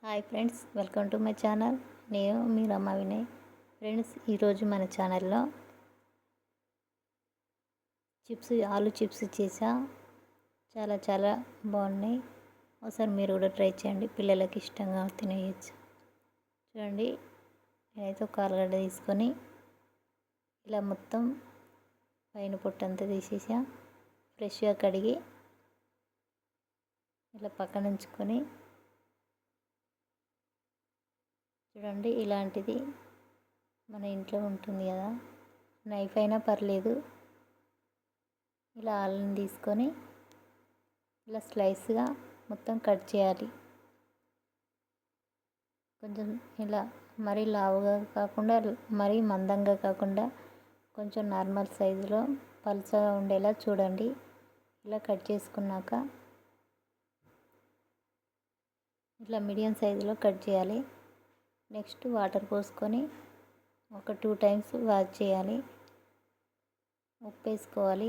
Hi friends, welcome to my channel. నేను మీ Rama Vinay. Friends, ఈరోజు మన ఛానల్లో ఆలు చిప్స్ చేసా. చాలా చాలా బాగున్నాయి. ఒకసారి మీరు కూడా ట్రై చేయండి, పిల్లలకి ఇష్టంగా తినేయచ్చు. చూడండి, నేనైతే ఒక ఆలుగడ్డ తీసుకొని ఇలా మొత్తం పైన పొట్టంతా తీసేసా. ఫ్రెష్గా కడిగి ఇలా పక్కన ఉంచుకొని, చూడండి ఇలాంటిది మన ఇంట్లో ఉంటుంది కదా, నైఫ్ అయినా పర్లేదు. ఇలా ఆలుని తీసుకొని ఇలా స్లైస్గా మొత్తం కట్ చేయాలి. కొంచెం ఇలా మరీ లావుగా కాకుండా, మరీ మందంగా కాకుండా, కొంచెం నార్మల్ సైజులో పలుచగా ఉండేలా చూడండి. ఇలా కట్ చేసుకున్నాక ఇట్లా మీడియం సైజులో కట్ చేయాలి. నెక్స్ట్ వాటర్ పోసుకొని ఒక 2 టైమ్స్ వాష్ చేయాలి. ఉప్పు వేసుకోవాలి.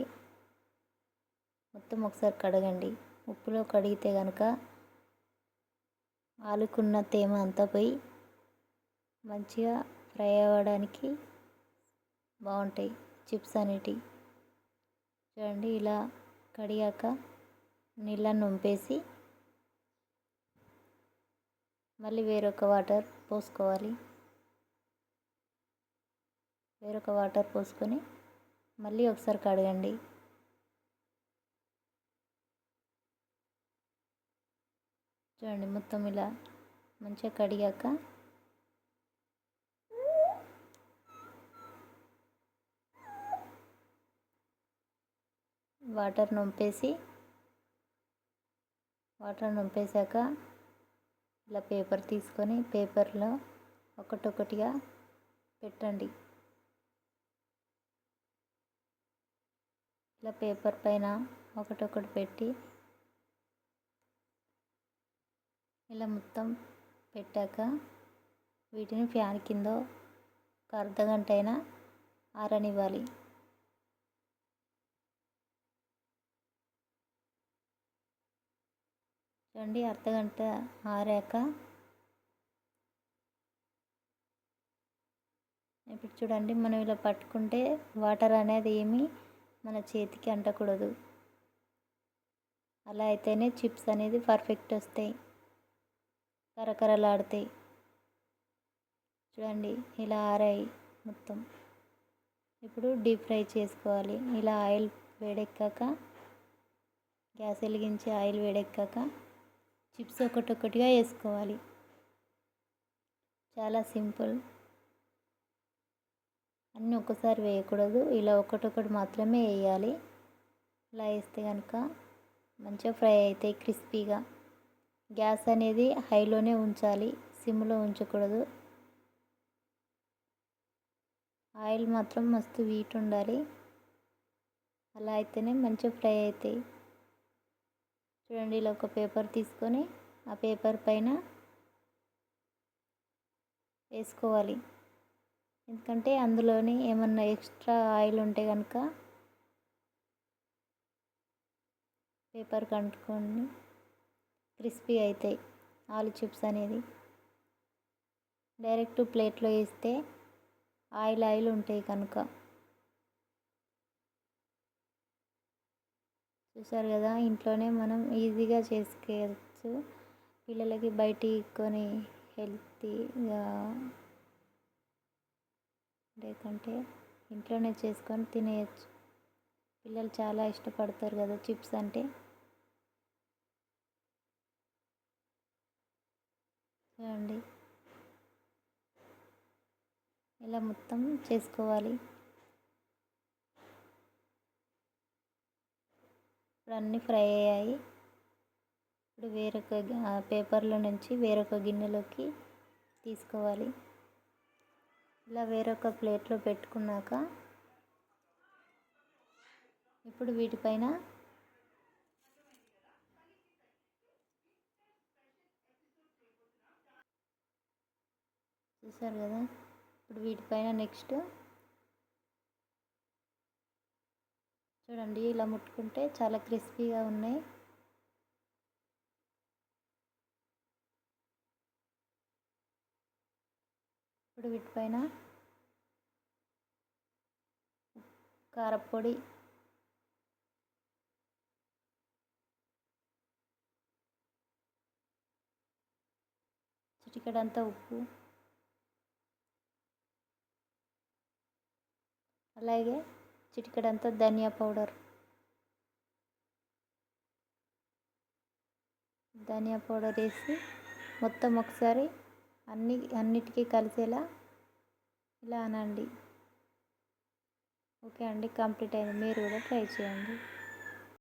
మొత్తం ఒకసారి కడగండి. ఉప్పులో కడిగితే కనుక ఆలుకున్న తేమ అంతా పోయి మంచిగా ఫ్రై అవ్వడానికి బాగుంటాయి చిప్స్ అనేటివి. చూడండి, ఇలా కడిగాక నీళ్ళని వంపేసి మళ్ళీ వేరొక వాటర్ పోసుకోవాలి. వేరొక వాటర్ పోసుకొని మళ్ళీ ఒకసారి కడగండి. చూడండి, మొత్తం ఇలా మంచిగా కడిగాక వాటర్ నొంపేశాక ఇలా పేపర్ తీసుకొని పేపర్లో ఒకటొకటిగా పెట్టండి. ఇలా పేపర్ పైన ఒకటొకటి పెట్టి ఇలా మొత్తం పెట్టాక వీటిని ఫ్యాన్ కింద ఒక అర్ధగంట అయినా ఆరనివ్వాలి. చూడండి, అర్ధగంట ఆరాక ఇప్పుడు చూడండి, మనం ఇలా పట్టుకుంటే వాటర్ అనేది ఏమీ మన చేతికి అంటకూడదు. అలా అయితేనే చిప్స్ అనేది పర్ఫెక్ట్ వస్తాయి, కరకరలాడుతాయి. చూడండి, ఇలా ఆరాయి మొత్తం. ఇప్పుడు డీప్ ఫ్రై చేసుకోవాలి. ఇలా ఆయిల్ వేడెక్కాక, గ్యాస్ వెలిగించి ఆయిల్ వేడెక్కాక చిప్స్ ఒకటొకటిగా వేసుకోవాలి. చాలా సింపుల్. అన్నీ ఒక్కసారి వేయకూడదు, ఇలా ఒకటొకటి మాత్రమే వేయాలి. ఇలా వేస్తే కనుక మంచిగా ఫ్రై అవుతాయి క్రిస్పీగా. గ్యాస్ అనేది హైలోనే ఉంచాలి, సిమ్లో ఉంచకూడదు. ఆయిల్ మాత్రం మస్తు హీట్ ఉండాలి. అలా అయితేనే మంచిగా ఫ్రై అవుతాయి. చూడండి, ఇలా ఒక పేపర్ తీసుకొని ఆ పేపర్ పైన వేసుకోవాలి. ఎందుకంటే అందులోని ఏమన్నా ఎక్స్ట్రా ఆయిల్ ఉంటే కనుక పేపర్ కంటుకొని క్రిస్పీ అవుతాయి ఆలు చిప్స్ అనేది. డైరెక్ట్ ప్లేట్లో వేస్తే ఆయిల్ ఉంటాయి కనుక. చూసారు కదా, ఇంట్లోనే మనం ఈజీగా చేసుకోవచ్చు. పిల్లలకి బయటికి కొని హెల్తీగా లేకుంటే ఇంట్లోనే చేసుకొని తినేయచ్చు. పిల్లలు చాలా ఇష్టపడతారు కదా చిప్స్ అంటే. చూడండి, ఇలా మొత్తం చేసుకోవాలి. ఇప్పుడు అన్నీ ఫ్రై అయ్యాయి. ఇప్పుడు వేరొక పేపర్లో నుంచి వేరొక గిన్నెలోకి తీసుకోవాలి. ఇలా వేరొక ప్లేట్లో పెట్టుకున్నాక ఇప్పుడు వీటిపైన చూసారు కదా, ఇప్పుడు వీటిపైన నెక్స్ట్ చూడండి, ఇలా ముట్టుకుంటే చాలా క్రిస్పీగా ఉన్నాయి. ఇప్పుడు వీటిపైన కారపొడి, చిటికెడంత ఉప్పు, అలాగే చిటికెడంత ధనియా పౌడర్ వేసి మొత్తం ఒకసారి అన్నిటికీ కలిసేలా ఇలా అనండి. ఓకే అండి, కంప్లీట్ అయింది. మీరు కూడా ట్రై చేయండి.